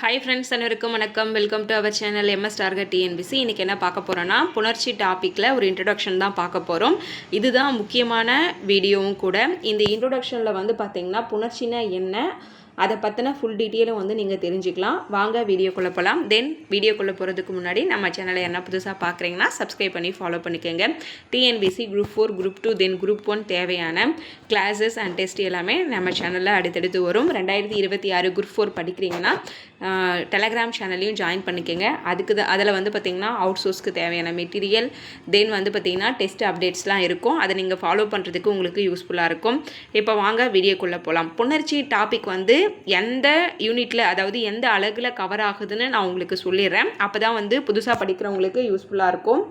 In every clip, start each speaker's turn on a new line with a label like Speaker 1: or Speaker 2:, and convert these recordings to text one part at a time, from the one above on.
Speaker 1: Hi friends, அனைவருக்கும் வணக்கம். Welcome to our channel MS target TNPSC. இன்றைக்கி என்ன பார்க்க போகிறோன்னா, புணர்ச்சி டாப்பிக்கில் ஒரு இன்ட்ரடக்ஷன் தான் பார்க்க போகிறோம். இதுதான் முக்கியமான வீடியோவும் கூட. இந்த இன்ட்ரடக்ஷனில் வந்து பார்த்திங்கன்னா புணர்ச்சினா என்ன, அதை பற்றின ஃபுல் டீட்டெயிலும் வந்து நீங்கள் தெரிஞ்சுக்கலாம். வாங்க வீடியோக்குள்ளே போகலாம். தென் வீடியோக்குள்ளே போகிறதுக்கு முன்னாடி நம்ம சேனலை என்ன புதுசாக பார்க்குறீங்கன்னா சப்ஸ்கிரைப் பண்ணி ஃபாலோ பண்ணிக்கோங்க. TNPSC group 4, group 2, then group 1 தேவையான கிளாஸஸ் அண்ட் டெஸ்ட் எல்லாமே நம்ம சேனலில் அடுத்தடுத்து வரும். 2026 குரூப் 4 படிக்கிறீங்கன்னா டெலகிராம் சேனல்லையும் ஜாயின் பண்ணிக்கோங்க. அதில் வந்து பார்த்திங்கன்னா அவுட் சோர்ஸ்க்கு தேவையான மெட்டீரியல், தென் வந்து பார்த்திங்கன்னா டெஸ்ட் அப்டேட்ஸ்லாம் இருக்கும். அதை நீங்கள் ஃபாலோ பண்ணுறதுக்கு உங்களுக்கு யூஸ்ஃபுல்லாக இருக்கும். இப்போ வாங்க வீடியோக்குள்ளே போகலாம். புணர்ச்சி டாபிக் வந்து எந்த யூனிட்டில், அதாவது எந்த அழகில் கவர் ஆகுதுன்னு நான் உங்களுக்கு சொல்லிடுறேன். அப்போ தான் வந்து புதுசாக படிக்கிறவங்களுக்கு யூஸ்ஃபுல்லாக இருக்கும்.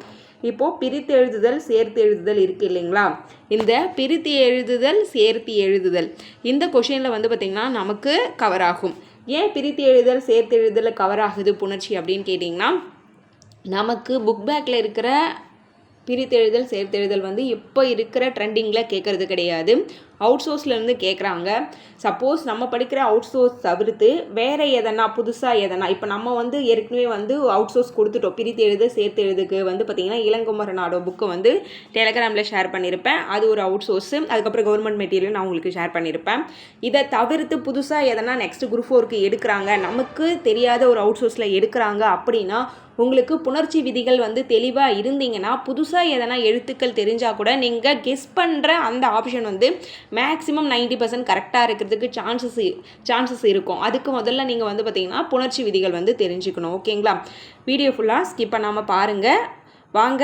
Speaker 1: இப்போது பிரித்து எழுதுதல், சேர்த்து எழுதுதல் இருக்குது இல்லைங்களா? இந்த பிரித்து எழுதுதல், சேர்த்து எழுதுதல் இந்த கொஷினில் வந்து பார்த்திங்கன்னா நமக்கு கவர் ஆகும். ஏன் பிரித்து எழுதுதல், சேர்த்து எழுதுதல் கவர் ஆகுது புணர்ச்சி அப்படின்னு கேட்டிங்கன்னா, நமக்கு புக் பேக்கில் இருக்கிற பிரித்தெழுதல், சேர்த்தெழுதல் வந்து இப்போ இருக்கிற ட்ரெண்டிங்கில் கேட்குறது கிடையாது. அவுட் சோர்ஸ்லேருந்து கேட்குறாங்க. சப்போஸ் நம்ம படிக்கிற அவுட் சோர்ஸ் தவிர்த்து வேறு எதனா புதுசாக எதனா, இப்போ நம்ம வந்து ஏற்கனவே வந்து அவுட் சோர்ஸ் கொடுத்துட்டோம். பிரித்து எழுத, சேர்த்து எழுதுக்கு வந்து பார்த்திங்கன்னா இளங்குமரனோட புக்கை வந்து டெலகிராமில் ஷேர் பண்ணியிருப்பேன். அது ஒரு அவுட் சோர்ஸு. அதுக்கப்புறம் கவர்மெண்ட் மெட்டீரியல் நான் உங்களுக்கு ஷேர் பண்ணியிருப்பேன். இதை தவிர்த்து புதுசாக எதனா நெக்ஸ்ட் குரூப் 4க்கு எடுக்கிறாங்க, நமக்கு தெரியாத ஒரு அவுட் சோர்ஸில் எடுக்கிறாங்க அப்படின்னா, உங்களுக்கு புணர்ச்சி விதிகள் வந்து தெளிவாக இருந்தீங்கன்னா, புதுசாக எதனா எழுத்துக்கள் தெரிஞ்சால் கூட நீங்கள் கெஸ் பண்ணுற அந்த ஆப்ஷன் வந்து மேக்ஸிமம் 90% கரெக்டாக இருக்கிறதுக்கு சான்சஸ் இருக்கும். அதுக்கு முதல்ல நீங்கள் வந்து பார்த்திங்கன்னா புணர்ச்சி விதிகள் வந்து தெரிஞ்சுக்கணும். ஓகேங்களா? வீடியோ ஃபுல்லாக ஸ்கிப் பண்ணாமல் பாருங்கள். வாங்க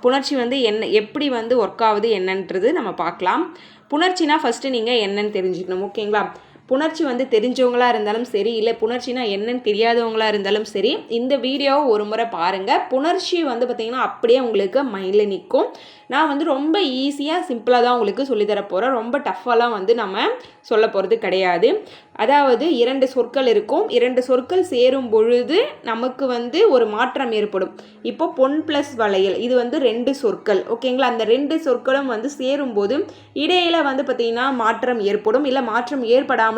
Speaker 1: புணர்ச்சி வந்து எப்படி வந்து ஒர்க் ஆகுது என்னன்றது நம்ம பார்க்கலாம். புணர்ச்சினா ஃபஸ்ட்டு நீங்கள் என்னன்னு தெரிஞ்சுக்கணும். ஓகேங்களா? புணர்ச்சி வந்து தெரிஞ்சவங்களாக இருந்தாலும் சரி, இல்லை புணர்ச்சினா என்னன்னு தெரியாதவங்களாக இருந்தாலும் சரி, இந்த வீடியோவை ஒரு முறை பாருங்கள். புணர்ச்சி வந்து பார்த்திங்கன்னா அப்படியே உங்களுக்கு மைண்டில் நிற்கும். நான் வந்து ரொம்ப ஈஸியாக சிம்பிளாக தான் உங்களுக்கு சொல்லித்தர போகிறேன். ரொம்ப டஃப்பாலாம் வந்து நம்ம சொல்ல போகிறது கிடையாது. அதாவது 2 சொற்கள் இருக்கும். 2 சொற்கள் சேரும் பொழுது நமக்கு வந்து ஒரு மாற்றம் ஏற்படும். இப்போ பொன் ப்ளஸ் வளையல், இது வந்து 2 சொற்கள். ஓகேங்களா? அந்த 2 சொற்களும் வந்து சேரும்போது இடையில வந்து பார்த்திங்கன்னா மாற்றம் ஏற்படும், இல்லை மாற்றம் ஏற்படாமலும்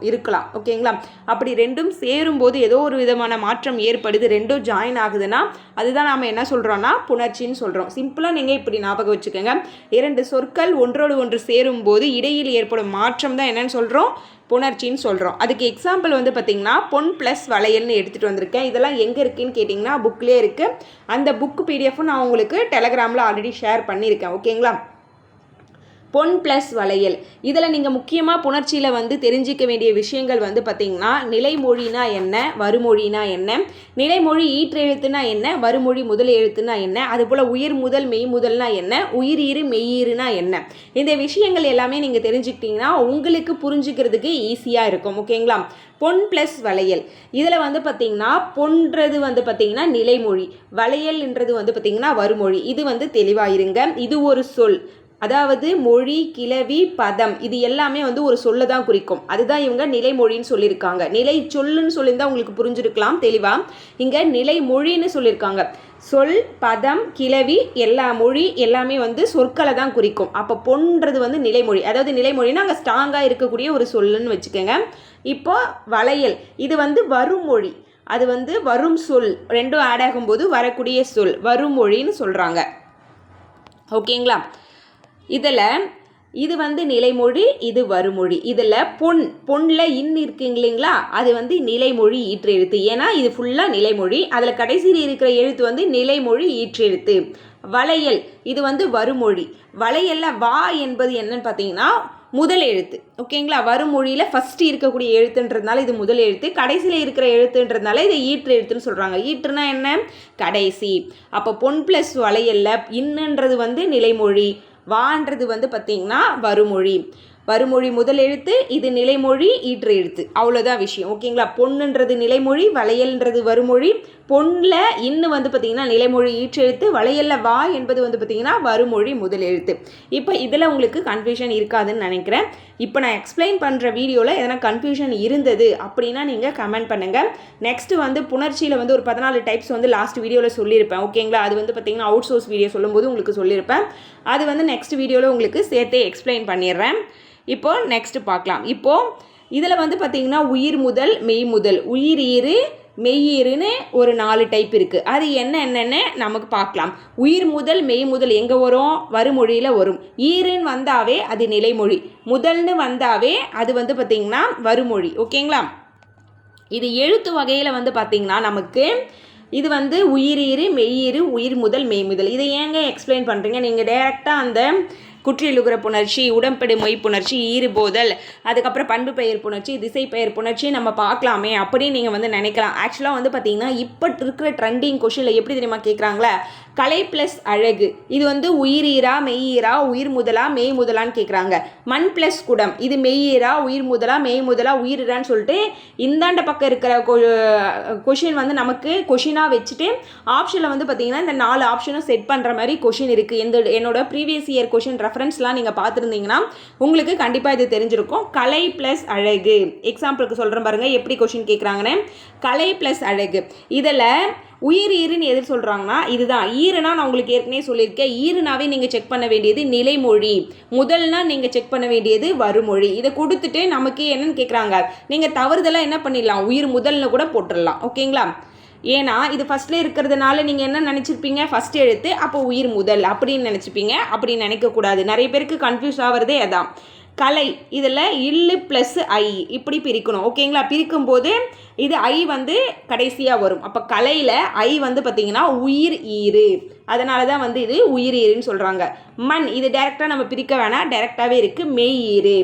Speaker 1: இருக்கலாம். ஓகேங்களா? அப்படி ரெண்டும் சேரும்போது ஏதோ ஒரு விதமான மாற்றம் ஏற்படுது, ரெண்டும் ஜாயின் ஆகுதுன்னா அதுதான் நாம் என்ன சொல்கிறோன்னா புணர்ச்சின்னு சொல்கிறோம். சிம்பிளாக நீங்கள் இப்படி ஞாபகம் வச்சுக்கோங்க. 2 சொற்கள் ஒன்றோடு ஒன்று சேரும்போது இடையில் ஏற்படும் மாற்றம் தான் என்னன்னு சொல்கிறோம், புணர்ச்சின்னு சொல்கிறோம். அதுக்கு எக்ஸாம்பிள் வந்து பார்த்திங்கன்னா பொன் ப்ளஸ் வளையல்னு எடுத்துகிட்டு வந்திருக்கேன். இதெல்லாம் எங்கே இருக்குதுன்னு கேட்டிங்கன்னா புக்லேயே இருக்குது. அந்த புக் பிடிஎஃப்பும் நான் உங்களுக்கு டெலகிராமில் ஆல்ரெடி ஷேர் பண்ணியிருக்கேன். ஓகேங்களா? பொன் ப்ளஸ் வளையல், இதில் நீங்கள் முக்கியமாக புணர்ச்சியில் வந்து தெரிஞ்சிக்க வேண்டிய விஷயங்கள் வந்து பார்த்திங்கன்னா, நிலைமொழினா என்ன, வருமொழினா என்ன, நிலைமொழி ஈற்றெழுத்துனா என்ன, வருமொழி முதல் எழுத்துனா என்ன, அதுபோல் உயிர் முதல் மெய் முதல்னா என்ன, உயிரீறு மெய்யீறுனா என்ன, இந்த விஷயங்கள் எல்லாமே நீங்கள் தெரிஞ்சுக்கிட்டிங்கன்னா உங்களுக்கு புரிஞ்சுக்கிறதுக்கு ஈஸியாக இருக்கும். ஓகேங்களா? பொன் ப்ளஸ் வளையல், இதில் வந்து பார்த்திங்கன்னா பொன்றது வந்து பார்த்திங்கன்னா நிலைமொழி, வளையல்ன்றது வந்து பார்த்திங்கன்னா வருமொழி. இது வந்து தெளிவாக இருங்க. இது ஒரு சொல், அதாவது மொழி, கிளவி, பதம், இது எல்லாமே வந்து ஒரு சொல்ல தான் குறிக்கும். அதுதான் இவங்க நிலைமொழின்னு சொல்லியிருக்காங்க. நிலை சொல்லுன்னு சொல்லியிருந்தால் உங்களுக்கு புரிஞ்சிருக்கலாம் தெளிவாக. இங்கே நிலைமொழின்னு சொல்லியிருக்காங்க. சொல், பதம், கிளவி, எல்லா மொழி எல்லாமே வந்து சொற்களை தான் குறிக்கும். அப்போ பொன்றது வந்து நிலைமொழி, அதாவது நிலைமொழின்னா அங்கே ஸ்ட்ராங்காக இருக்கக்கூடிய ஒரு சொல்லுன்னு வச்சுக்கோங்க. இப்போ வளையல், இது வந்து வருமொழி, அது வந்து வரும் சொல், ரெண்டும் ஆட் ஆகும்போது வரக்கூடிய சொல் வருமொழின்னு சொல்கிறாங்க. ஓகேங்களா? இதில் இது வந்து நிலைமொழி, இது வருமொழி. இதில் பொன்னில் இன் இருக்குங்க இல்லைங்களா, அது வந்து நிலைமொழி ஈற்றெழுத்து. ஏன்னா இது ஃபுல்லாக நிலைமொழி, அதில் கடைசியில் இருக்கிற எழுத்து வந்து நிலைமொழி ஈற்றெழுத்து. வளையல், இது வந்து வருமொழி. வளையலில் வா என்பது என்னன்னு பார்த்தீங்கன்னா முதல் எழுத்து. ஓகேங்களா? வருமொழியில் ஃபஸ்ட்டு இருக்கக்கூடிய எழுத்துன்றதுனால இது முதல் எழுத்து, கடைசியில் இருக்கிற எழுத்துன்றதுனால இது ஈற்று எழுத்துன்னு சொல்கிறாங்க. ஈற்றுனா என்ன, கடைசி. அப்போ பொன் ப்ளஸ் வளையலில் இன்னுன்றது வந்து நிலைமொழி, வான்றது வந்து பார்த்திங்கன்னா வருமொழி. வருமொழி முதல் எழுத்து, இது நிலைமொழி ஈற்று எழுத்து. அவ்வளோதான் விஷயம். ஓகேங்களா? பொன்னுன்றது நிலைமொழி, வளையல்ன்றது வருமொழி. பொன்னில் இன்னு வந்து பார்த்திங்கன்னா நிலைமொழி ஈற்றெழுத்து, வளையலில் வா என்பது வந்து பார்த்திங்கன்னா வருமொழி முதல் எழுத்து. இப்போ இதில் உங்களுக்கு கன்ஃபியூஷன் இருக்காதுன்னு நினைக்கிறேன். இப்போ நான் எக்ஸ்பிளைன் பண்ணுற வீடியோவில் எதனா கன்ஃபியூஷன் இருந்தது அப்படின்னா நீங்கள் கமெண்ட் பண்ணுங்கள். நெக்ஸ்ட்டு வந்து புணர்ச்சியில் வந்து ஒரு 14 டைப்ஸ் வந்து லாஸ்ட் வீடியோவில் சொல்லியிருப்பேன். ஓகேங்களா? அது வந்து பார்த்திங்கன்னா அவுட் சோர்ஸ் வீடியோ சொல்லும்போது உங்களுக்கு சொல்லியிருப்பேன். அது வந்து நெக்ஸ்ட் வீடியோவில் உங்களுக்கு சேர்த்தே எக்ஸ்பிளைன் பண்ணிடுறேன். இப்போது நெக்ஸ்ட்டு பார்க்கலாம். இப்போது இதில் வந்து பார்த்திங்கன்னா உயிர் முதல் மெய் முதல் உயிர் ஈறு மெய்யீருன்னு ஒரு 4 டைப் இருக்குது. அது என்னென்னு நமக்கு பார்க்கலாம். உயிர் முதல் மெய் முதல் எங்கே வரும்? வருமொழியில் வரும். ஈருன்னு வந்தாவே அது நிலைமொழி, முதல்னு வந்தாவே அது வந்து பார்த்திங்கன்னா வருமொழி. ஓகேங்களா? இது எழுத்து வகையில் வந்து பார்த்திங்கன்னா நமக்கு இது வந்து உயிரீறு மெய்யீறு உயிர் முதல் மெய் முதல். இதை ஏங்க எக்ஸ்பிளைன் பண்ணுறீங்க? நீங்கள் டைரெக்டாக அந்த குற்றியலுகர புணர்ச்சி, உடம்படு மொய் புணர்ச்சி, ஈறுபோதல், அதுக்கப்புறம் பண்பு பெயர் புணர்ச்சி, திசை பெயர் புணர்ச்சி நம்ம பார்க்கலாமே அப்படின்னு நீங்கள் வந்து நினைக்கலாம். ஆக்சுவலாக வந்து பார்த்தீங்கன்னா இப்போ இருக்கிற ட்ரெண்டிங் கொஷனில் எப்படி தெரியுமா கேட்குறாங்களே, கலை ப்ளஸ் அழகு இது வந்து உயிரீரா மெய்யீரா உயிர் முதலா மெய் முதலான்னு கேட்குறாங்க. மண் ப்ளஸ் குடம் இது மெய்யீரா உயிர் முதலா மெய் முதலா உயிரிரான்னு சொல்லிட்டு இந்தாண்ட பக்கம் இருக்கிற கொஷின் வந்து நமக்கு கொஷினாக வச்சுட்டு ஆப்ஷனில் வந்து பார்த்தீங்கன்னா இந்த 4 ஆப்ஷனும் செட் பண்ணுற மாதிரி கொஷின் இருக்குது. என்னோட ப்ரீவியஸ் இயர் கொஷின் ரெஃபரன்ஸ்லாம் நீங்கள் பார்த்துருந்தீங்கன்னா உங்களுக்கு கண்டிப்பாக இது தெரிஞ்சிருக்கும். கலை ப்ளஸ் அழகு எக்ஸாம்பிளுக்கு சொல்கிறேன் பாருங்கள் எப்படி கொஷின் கேட்குறாங்கன்னு. கலை ப்ளஸ் அழகு இதில் உயிர் ஈருன்னு எது சொல்கிறாங்கன்னா இதுதான். ஈருனா நான் உங்களுக்கு ஏற்கனவே சொல்லியிருக்கேன். ஈருனாவே நீங்கள் செக் பண்ண வேண்டியது நிலைமொழி, முதல்னா நீங்கள் செக் பண்ண வேண்டியது வருமொழி. இதை கொடுத்துட்டு நமக்கு என்னன்னு கேட்குறாங்க, நீங்கள் தவறுதலாக என்ன பண்ணிடலாம், உயிர் முதல்னு கூட போட்டுடலாம். ஓகேங்களா? ஏன்னா இது ஃபஸ்ட்டில் இருக்கிறதுனால நீங்கள் என்ன நினச்சிருப்பீங்க, ஃபஸ்ட் எழுத்து அப்போ உயிர் முதல் அப்படின்னு நினச்சிப்பீங்க. அப்படி நினைக்கக்கூடாது. நிறைய பேருக்கு கன்ஃபியூஸ் ஆகிறதே அதான். கலை இதில் இல்லு ப்ளஸ் ஐ இப்படி பிரிக்கணும். ஓகேங்களா? பிரிக்கும்போது இது ஐ வந்து கடைசியாக வரும். அப்போ கலையில் ஐ வந்து பார்த்திங்கன்னா உயிர் ஈறு, அதனால தான் வந்து இது உயிர் ஈருன்னு சொல்கிறாங்க. மண் இது டைரெக்டாக நம்ம பிரிக்க வேணாம், டைரெக்டாகவே இருக்குது மெய் ஈறு.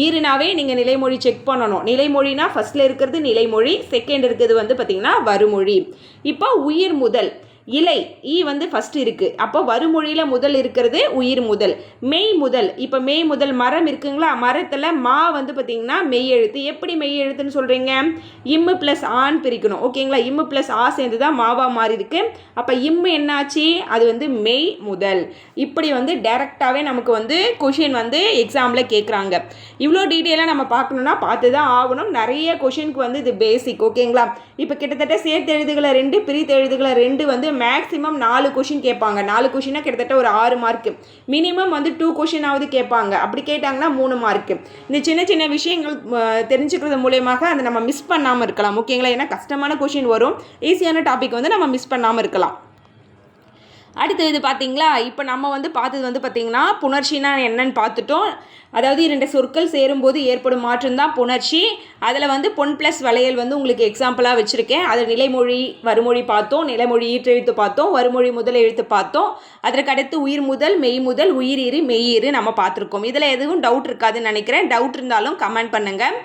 Speaker 1: ஈருனாவே நீங்கள் நிலைமொழி செக் பண்ணணும். நிலைமொழினா ஃபஸ்ட்டில் இருக்கிறது நிலைமொழி, செகண்ட் இருக்கிறது வந்து பார்த்திங்கன்னா வருமொழி. இப்போ உயிர் முதல் இலை ஈ வந்து ஃபஸ்ட்டு இருக்குது. அப்போ வருமொழியில் முதல் இருக்கிறது உயிர் முதல். மெய் முதல் இப்போ மெய் முதல் மரம் இருக்குங்களா, மரத்தில் மா வந்து பார்த்திங்கன்னா மெய் எழுத்து. எப்படி மெய் எழுத்துன்னு சொல்கிறீங்க, இம்மு ப்ளஸ் ஆன்னு பிரிக்கணும். ஓகேங்களா? இம்மு ப்ளஸ் ஆ சேர்ந்து தான் மாவா மாறி இருக்கு. அப்போ இம்மு என்னாச்சு, அது வந்து மெய் முதல். இப்படி வந்து டைரெக்டாகவே நமக்கு வந்து கொஷின் வந்து எக்ஸாமில் கேட்குறாங்க. இவ்வளோ டீட்டெயிலாக நம்ம பார்க்கணுன்னா பார்த்து தான் ஆகணும். நிறைய கொஷினுக்கு வந்து இது பேசிக். ஓகேங்களா? இப்போ கிட்டத்தட்ட சேர்த்து எழுதுகளை 2 பிரித்து எழுதுகளை 2 வந்து மேக்ஸிமம் 4 கொஷின் கேட்பாங்க. 4 கொஷினாக கிட்டத்தட்ட ஒரு 6 மார்க்கு. மினிமம் வந்து 2 கொஷினாவது கேட்பாங்க. அப்படி கேட்டாங்கன்னா 3 மார்க்கு. இந்த சின்ன சின்ன விஷயங்கள் தெரிஞ்சுக்கிறது மூலயமாக அதை நம்ம மிஸ் பண்ணாமல் இருக்கலாம். ஓகேங்களா? ஏன்னா கஷ்டமான கொஷின் வரும், ஈஸியான டாபிக் வந்து நம்ம மிஸ் பண்ணாமல் இருக்கலாம். அடுத்து இது பார்த்தீங்களா, இப்போ நம்ம வந்து பார்த்தது வந்து பார்த்திங்கன்னா புணர்ச்சினா என்னன்னு பார்த்துட்டோம். அதாவது 2 சொற்கள் சேரும்போது ஏற்படும் மாற்றம் தான் புணர்ச்சி. அதில் வந்து பொன் ப்ளஸ் வளையல் வந்து உங்களுக்கு எக்ஸாம்பிளாக வச்சுருக்கேன். அதில் நிலைமொழி வருமொழி பார்த்தோம், நிலைமொழி ஈற்றெழுத்து பார்த்தோம், வருமொழி முதல் எழுத்து பார்த்தோம். அதற்கு அடுத்து உயிர் முதல் மெய் முதல் உயிரீறு மெய்யீறு நம்ம பார்த்துருக்கோம். இதில் எதுவும் டவுட் இருக்காதுன்னு நினைக்கிறேன். டவுட் இருந்தாலும் கமெண்ட் பண்ணுங்கள்.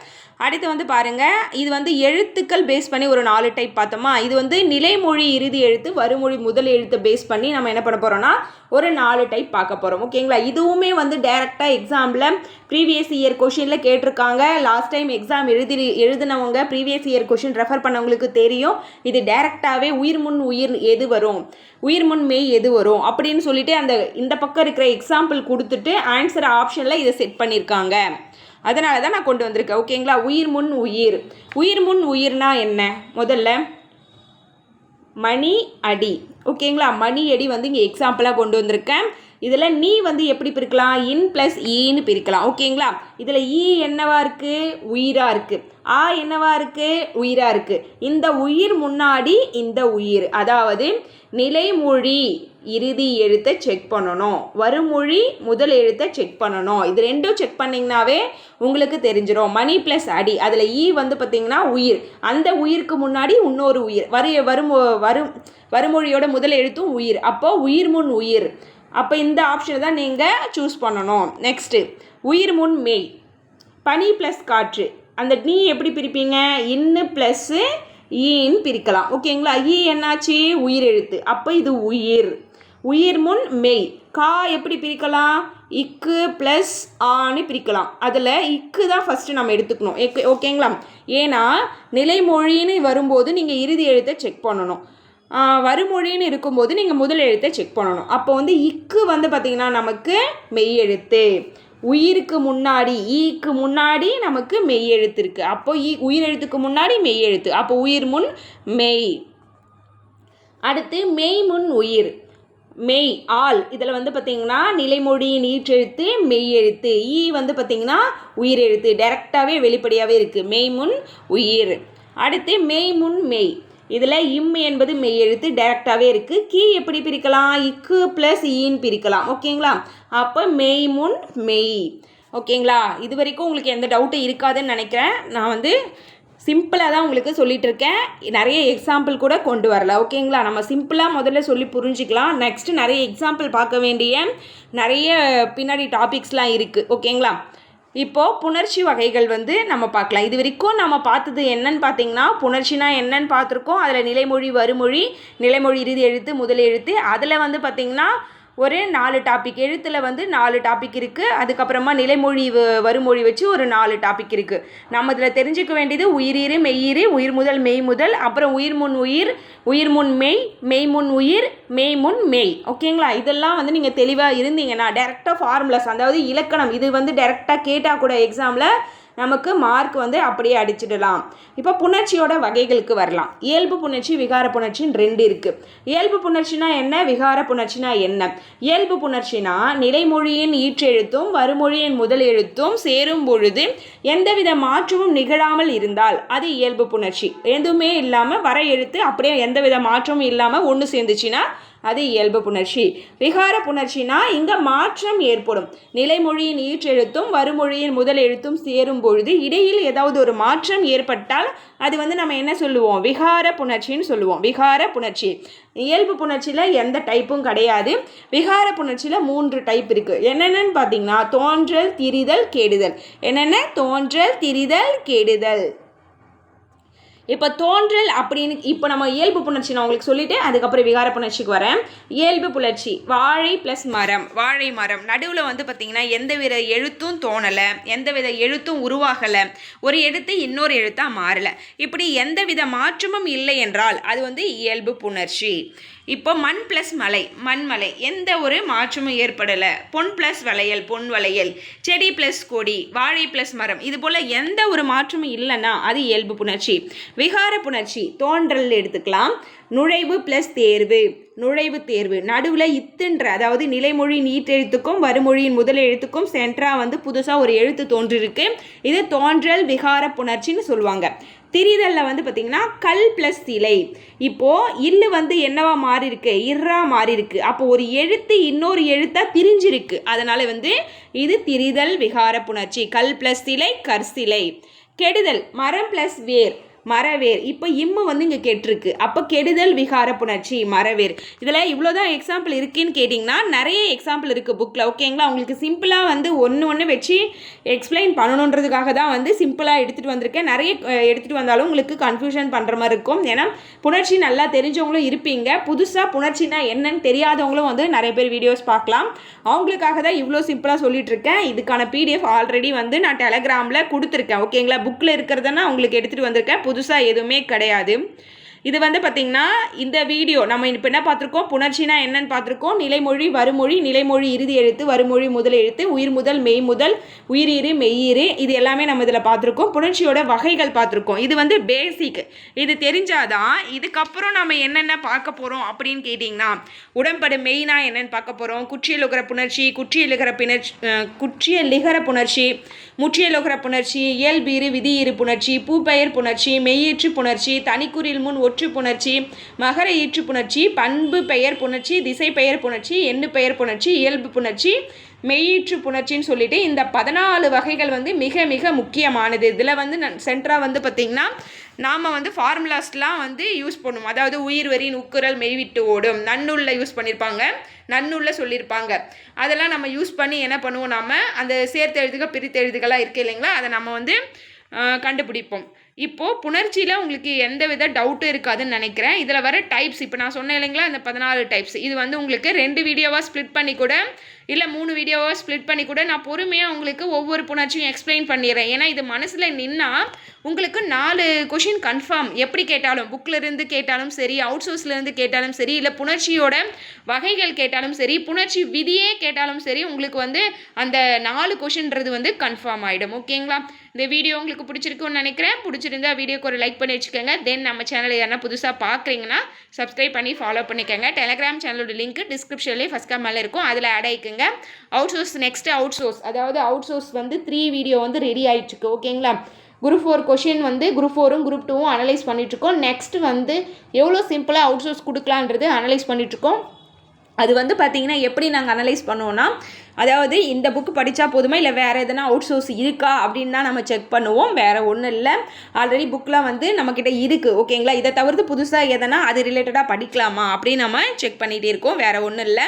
Speaker 1: அடுத்து வந்து பாருங்கள், இது வந்து எழுத்துக்கள் பேஸ் பண்ணி ஒரு 4 டைப் பார்த்தோமா. இது வந்து நிலைமொழி இறுதி எழுத்து வருமொழி முதல் எழுத்தை பேஸ் பண்ணி நம்ம என்ன பண்ண போகிறோம்னா ஒரு 4 டைப் பார்க்க போகிறோம். ஓகேங்களா? இதுவுமே வந்து டைரெக்டாக எக்ஸாமில் ப்ரீவியஸ் இயர் கொஷினில் கேட்டிருக்காங்க. லாஸ்ட் டைம் எக்ஸாம் எழுதினவங்க ப்ரீவியஸ் இயர் கொஷின் ரெஃபர் பண்ணவங்களுக்கு தெரியும். இது டைரெக்டாகவே உயிர் முன் உயிர் எது வரும், உயிர் முன் மெய் எது வரும் அப்படின்னு சொல்லிட்டு இந்த பக்கம் இருக்கிற எக்ஸாம்பிள் கொடுத்துட்டு ஆன்சர் ஆப்ஷனில் இதை செட் பண்ணியிருக்காங்க. அதனால தான் நான் கொண்டு வந்திருக்கேன். ஓகேங்களா? உயிர் முன் உயிர். உயிர் முன் உயிர்னா என்ன, முதல்ல மணி அடி. ஓகேங்களா? மணி அடி வந்து இங்கே எக்ஸாம்பிளாக கொண்டு வந்திருக்கேன். இதில் நீ வந்து எப்படி பிரிக்கலாம், இன் ப்ளஸ் ஈன்னு பிரிக்கலாம். ஓகேங்களா? இதில் ஈ என்னவா இருக்குது, உயிராக இருக்குது. ஆ என்னவா இருக்குது, உயிராக இருக்குது. இந்த உயிர் முன்னாடி இந்த உயிர், அதாவது நிலைமொழி இறுதி எழுத்தை செக் பண்ணணும், வருமொழி முதல் எழுத்தை செக் பண்ணணும். இது 2ம் செக் பண்ணிங்கனாவே உங்களுக்கு தெரிஞ்சிடும். மணி ப்ளஸ் அடி, அதில் ஈ வந்து பார்த்திங்கன்னா உயிர், அந்த உயிருக்கு முன்னாடி இன்னொரு உயிர், வருமொழியோட முதல் எழுத்தும் உயிர். அப்போது உயிர் முன் உயிர். அப்போ இந்த ஆப்ஷனை தான் நீங்கள் சூஸ் பண்ணணும். நெக்ஸ்ட்டு உயிர் முன் மெய். பனி ப்ளஸ் காற்று, அந்த நீ எப்படி பிரிப்பீங்க, இன்னு ப்ளஸ்ஸு ஈன்னு பிரிக்கலாம். ஓகேங்களா? ஈ என்னாச்சு, உயிர் எழுத்து. அப்போ இது உயிர். உயிர் முன் மெய். கா எப்படி பிரிக்கலாம், இக்கு ப்ளஸ் ஆன்னு பிரிக்கலாம். அதில் இக்கு தான் ஃபஸ்ட்டு நம்ம எடுத்துக்கணும். ஓகேங்களா? ஏன்னா நிலைமொழின்னு வரும்போது நீங்கள் இறுதி எழுத்தை செக் பண்ணணும், வருமொழின்னு இருக்கும்போது நீங்கள் முதல் எழுத்தை செக் பண்ணணும். அப்போ வந்து இக்கு வந்து பார்த்திங்கன்னா நமக்கு மெய் எழுத்து. உயிருக்கு முன்னாடி ஈக்கு முன்னாடி நமக்கு மெய் எழுத்து இருக்குது. அப்போ உயிர் எழுத்துக்கு முன்னாடி மெய் எழுத்து. அப்போ உயிர் முன் மெய். அடுத்து மெய் முன் உயிர். மெய் ஆல் இதில் வந்து பார்த்திங்கன்னா நிலைமொழியின் ஈற்றெழுத்து மெய் எழுத்து. வந்து பார்த்திங்கன்னா உயிரெழுத்து. டைரெக்டாகவே வெளிப்படையாகவே இருக்குது. மெய் முன் உயிர். அடுத்து மெய் முன் மெய். இதில் என்பது மெய் எழுத்து டைரெக்டாகவே இருக்குது. கீ எப்படி பிரிக்கலாம்? இக்கு ப்ளஸ் ஈன்னு பிரிக்கலாம். ஓகேங்களா? அப்போ மெய் முன் மெய். ஓகேங்களா? இது வரைக்கும் உங்களுக்கு எந்த டவுட்டும் இருக்காதுன்னு நினைக்கிறேன். நான் வந்து சிம்பிளாக தான் உங்களுக்கு சொல்லிகிட்டு இருக்கேன். நிறைய எக்ஸாம்பிள் கூட கொண்டு வரல. ஓகேங்களா? நம்ம சிம்பிளாக முதல்ல சொல்லி புரிஞ்சிக்கலாம். நெக்ஸ்ட்டு நிறைய எக்ஸாம்பிள் பார்க்க வேண்டிய நிறைய பின்னாடி டாபிக்ஸ்லாம் இருக்குது. ஓகேங்களா? இப்போது புணர்ச்சி வகைகள் வந்து நம்ம பார்க்கலாம். இது வரைக்கும் நம்ம பார்த்தது என்னன்னு பார்த்தீங்கன்னா, புணர்ச்சினா என்னன்னு பார்த்துருக்கோம். அதில் நிலைமொழி, வருமொழி, நிலைமொழி இறுதி எழுத்து, முதல் எழுத்து. அதில் வந்து பார்த்திங்கன்னா ஒரு 4 டாபிக், எழுத்தில் வந்து 4 டாபிக் இருக்குது. அதுக்கப்புறமா நிலைமொழி வருமொழி வச்சு ஒரு 4 டாபிக் இருக்குது. நம்ம இதில் தெரிஞ்சுக்க வேண்டியது உயிரீறு, மெய்யீறு, உயிர் முதல் மெய் முதல், அப்புறம் உயிர் முன் உயிர், உயிர் முன் மெய், மெய் முன் உயிர், மெய் முன் மெய். ஓகேங்களா? இதெல்லாம் வந்து நீங்கள் தெளிவாக இருந்தீங்கன்னா டேரெக்டாக ஃபார்முலாஸ், அதாவது இலக்கணம், இது வந்து டேரெக்டாக கேட்டால் கூட எக்ஸாமில் நமக்கு மார்க் வந்து அப்படியே அடிச்சிடலாம். இப்போ புணர்ச்சியோட வகைகளுக்கு வரலாம். இயல்பு புணர்ச்சி, விகார புணர்ச்சின்னு 2 இருக்குது. இயல்பு புணர்ச்சினா என்ன? விகார புணர்ச்சினா என்ன? இயல்பு புணர்ச்சினா நிலைமொழியின் ஈற்றெழுத்தும் வருமொழியின் முதல் எழுத்தும் சேரும் பொழுது எந்தவித மாற்றமும் நிகழாமல் இருந்தால் அது இயல்பு புணர்ச்சி. எதுவுமே இல்லாமல் வர எழுத்து அப்படியே எந்தவித மாற்றமும் இல்லாமல் ஒன்று சேர்ந்துச்சுன்னா அது இயல்பு புணர்ச்சி. விகார புணர்ச்சினா இங்கே மாற்றம் ஏற்படும். நிலைமொழியின் ஈற்றெழுத்தும் வருமொழியின் முதல் எழுத்தும் சேரும் பொழுது இடையில் ஏதாவது ஒரு மாற்றம் ஏற்பட்டால் அது வந்து நம்ம என்ன சொல்லுவோம்? விகார புணர்ச்சின்னு சொல்லுவோம். விகார புணர்ச்சி. இயல்பு புணர்ச்சியில் எந்த டைப்பும் கிடையாது. விகார புணர்ச்சியில் 3 டைப் இருக்குது. என்னென்னு பார்த்தீங்கன்னா தோன்றல், திரிதல், கெடுதல். என்னென்ன? தோன்றல், திரிதல், கெடுதல். இப்போ தோன்றல் அப்படின்னு இப்போ நம்ம இயல்பு புணர்ச்சி நான் உங்களுக்கு சொல்லிவிட்டு அதுக்கப்புறம் விகார புணர்ச்சிக்கு வரேன். இயல்பு புணர்ச்சி வாழை ப்ளஸ் மரம். வாழை மரம் நடுவில் வந்து பார்த்திங்கன்னா எந்தவித எழுத்தும் தோணலை, எந்தவித எழுத்தும் உருவாகலை, ஒரு எழுத்து இன்னொரு எழுத்தாக மாறலை, இப்படி எந்தவித மாற்றமும் இல்லை என்றால் அது வந்து இயல்பு புணர்ச்சி. இப்போ மண் ப்ளஸ் மலை, மண்மலை, எந்த ஒரு மாற்றமும் ஏற்படலை. பொன் ப்ளஸ் வளையல், பொன் வளையல். செடி ப்ளஸ் கொடி, வாழை ப்ளஸ் மரம், இது போல் எந்த ஒரு மாற்றமும் இல்லைன்னா அது இயல்பு புணர்ச்சி. விகார புணர்ச்சி தோன்றல் எடுத்துக்கலாம். நுழைவு ப்ளஸ் தேர்வு, நுழைவு தேர்வு. நடுவில் இத்துன்ற அதாவது நிலைமொழி நீட்டெழுத்துக்கும் வருமொழியின் முதல் எழுத்துக்கும் சென்ட்ராக வந்து புதுசாக ஒரு எழுத்து தோன்றிருக்கு. இது தோன்றல் விகார புணர்ச்சின்னு சொல்லுவாங்க. திரிதலில் வந்து பார்த்திங்கன்னா கல் ப்ளஸ் சிலை. இப்போது இல்லு வந்து என்னவா மாறி இருக்கு? இர்ரா மாறி இருக்கு. அப்போ ஒரு எழுத்து இன்னொரு எழுத்தாக திரிஞ்சிருக்கு. அதனால் வந்து இது திரிதல் விகார புணர்ச்சி. கல் ப்ளஸ் சிலை, கற்சிலை. கெடுதல் மரம் ப்ளஸ் வேர், மரவேர். இப்போ வந்து இங்கே கெட்டிருக்கு. அப்போ கெடுதல் விகார புணர்ச்சி, மரவேர். இதில் இவ்வளோதான் எக்ஸாம்பிள் இருக்குன்னு கேட்டிங்கன்னா நிறைய எக்ஸாம்பிள் இருக்குது புக்கில். ஓகேங்களா? உங்களுக்கு சிம்பிளாக வந்து ஒன்று வச்சு எக்ஸ்பிளைன் பண்ணணுன்றதுக்காக தான் வந்து சிம்பிளாக எடுத்துகிட்டு வந்திருக்கேன். நிறைய எடுத்துகிட்டு வந்தாலும் உங்களுக்கு கன்ஃபியூஷன் பண்ணுற மாதிரி இருக்கும். ஏன்னா புணர்ச்சி நல்லா தெரிஞ்சவங்களும் இருப்பீங்க. புதுசாக புணர்ச்சினா என்னன்னு தெரியாதவங்களும் வந்து நிறைய பேர் வீடியோஸ் பார்க்கலாம். அவங்களுக்காக தான் இவ்வளோ சிம்பிளாக சொல்லிட்டு இருக்கேன். இதுக்கான PDF ஆல்ரெடி வந்து நான் டெலகிராமில் கொடுத்துருக்கேன். ஓகேங்களா? புக்கில் இருக்கிறதுனா உங்களுக்கு எடுத்துகிட்டு வந்திருக்கேன். புதுசாக எதுவுமே கிடையாது. இது வந்து பார்த்திங்கன்னா இந்த வீடியோ நம்ம இப்போ என்ன பார்த்துருக்கோம்? புணர்ச்சினா என்னன்னு பார்த்துருக்கோம். நிலைமொழி, வருமொழி, நிலைமொழி இறுதி எழுத்து, வருமொழி முதல் எழுத்து, உயிர் முதல் மெய் முதல், உயிரீறு, மெய்யீறு, இது எல்லாமே நம்ம இதில் பார்த்துருக்கோம். புணர்ச்சியோட வகைகள் பார்த்துருக்கோம். இது வந்து பேசிக். இது தெரிஞ்சாதான் இதுக்கப்புறம் நம்ம என்னென்ன பார்க்க போகிறோம் அப்படின்னு கேட்டிங்கன்னா உடம்படு மெய்னா என்னென்னு பார்க்க போகிறோம். குற்றியலுகர புணர்ச்சி, குற்றியலிகர புணர்ச்சி, முற்றியலுகர புணர்ச்சி, இயல்பீறு, விதியீறு புணர்ச்சி, பூப்பெயர் புணர்ச்சி, மெய்யீற்று புணர்ச்சி, தனிக்குறில் முன் ஒற்று புணர்ச்சி, மகர ஈற்று புணர்ச்சி, பண்பு பெயர் புணர்ச்சி, திசை பெயர் புணர்ச்சி, எண்ணு பெயர் புணர்ச்சி, இயல்பு புணர்ச்சி, மெய்யீற்று புணர்ச்சின்னு சொல்லிட்டு இந்த 14 வகைகள் வந்து மிக மிக முக்கியமானது. இதில் வந்து சென்ட்ராக வந்து பார்த்திங்கன்னா நாம் வந்து ஃபார்முலாஸ்லாம் வந்து யூஸ் பண்ணுவோம். அதாவது உயிர் வரி, நுக்குரல், மெய்விட்டு ஓடும், நன்னூலில் யூஸ் பண்ணியிருப்பாங்க, நன்னூலில் சொல்லியிருப்பாங்க. அதெல்லாம் நம்ம யூஸ் பண்ணி என்ன பண்ணுவோம்? நாம் அந்த சேர்த்து எழுதுகள் பிரித்து எழுதுகளாக இருக்குது இல்லைங்களா, அதை நம்ம வந்து கண்டுபிடிப்போம். இப்போது புணர்ச்சியில் உங்களுக்கு எந்த வித டவுட்டும் இருக்காதுன்னு நினைக்கிறேன். இதில் வர டைப்ஸ் இப்போ நான் சொன்னேன் இல்லைங்களா, இந்த 14 டைப்ஸ், இது வந்து உங்களுக்கு 2 வீடியோவாக ஸ்ப்ளிட் பண்ணி கூட இல்லை 3 வீடியோவாக ஸ்ப்ளிட் பண்ணி கூட நான் பொறுமையாக உங்களுக்கு ஒவ்வொரு புணர்ச்சியும் எக்ஸ்பிளைன் பண்ணிடுறேன். ஏன்னா இது மனசில் நின்னா உங்களுக்கு 4 கொஷின் கன்ஃபார்ம். எப்படி கேட்டாலும், புக்கில் இருந்து கேட்டாலும் சரி, அவுட் சோர்ஸ்லேருந்து கேட்டாலும் சரி, இல்லை புணர்ச்சியோட வகைகள் கேட்டாலும் சரி, புணர்ச்சி விதியே கேட்டாலும் சரி, உங்களுக்கு வந்து அந்த 4 கொஷின்றது வந்து கன்ஃபார்ம் ஆகிடும். ஓகேங்களா? இந்த வீடியோ உங்களுக்கு பிடிச்சிருக்குன்னு நினைக்கிறேன். பிடிச்சிருந்தா வீடியோக்கு ஒரு லைக் பண்ணி வச்சுக்கோங்க. தென் நம்ம சேனலை யாரா புதுசாக பார்க்குறீங்கன்னா சப்ஸ்கிரைப் பண்ணி ஃபாலோ பண்ணிக்கோங்க. டெலிகிராம் சேனலோட லிங்க் டிஸ்கிரிப்ஷன்லேயே ஃபஸ்ட் மேலே இருக்கும், அதில் ஆட் ஆகிக்குங்க. Outsource next outsource, அதாவது அவுட் சோர்ஸ் வந்து 3 வீடியோ வந்து ரெடி ஆகிட்டுருக்கு. ஓகேங்களா? குரூப் 4 கொஷின் வந்து குரூப் 4ம் குரூப் 2ம் அனலைஸ் பண்ணிகிட்ருக்கோம். நெக்ஸ்ட் வந்து எவ்வளோ சிம்பிளாக அவுட் சோர்ஸ் கொடுக்கலான்றது அனலைஸ் பண்ணிகிட்ருக்கோம். அது வந்து பார்த்திங்கன்னா எப்படி நாங்கள் அனலைஸ் பண்ணுவோன்னா, அதாவது இந்த புக்கு படித்தா போதுமா இல்லை வேறு எதனா அவுட் சோர்ஸ் இருக்கா அப்படின்னு தான் நம்ம செக் பண்ணுவோம். வேறு ஒன்றும் இல்லை, ஆல்ரெடி புக்கெலாம் வந்து நம்மக்கிட்ட இருக்குது. ஓகேங்களா? இதை தவிர்த்து புதுசாக எதனா அது ரிலேட்டடாக படிக்கலாமா அப்படின்னு நம்ம செக் பண்ணிகிட்டே இருக்கோம். வேறு ஒன்றும் இல்லை.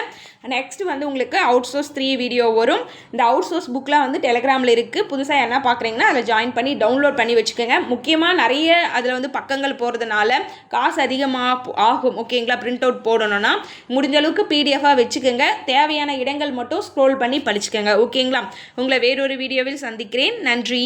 Speaker 1: நெக்ஸ்ட் வந்து உங்களுக்கு அவுட் சோர்ஸ் 3 வீடியோ வரும். இந்த அவுட் சோர்ஸ் புக்கெலாம் வந்து டெலிகிராமில் இருக்குது. புதுசாக என்ன பார்க்குறீங்கன்னா அதை ஜாயின் பண்ணி டவுன்லோட் பண்ணி வச்சுக்கோங்க. முக்கியமாக நிறைய அதில் வந்து பக்கங்கள் போகிறதுனால காசு அதிகமாக ஆகும். ஓகேங்களா? பிரிண்ட் அவுட் போடணும்னா முடிஞ்ச அளவுக்கு பிடிஎஃபாக வச்சுக்கோங்க. தேவையான இடங்கள் மட்டும் ஸ்க்ரோல் பண்ணி படிச்சுக்கோங்க. ஓகேங்களா? உங்களை வேறொரு வீடியோவில் சந்திக்கிறேன். நன்றி.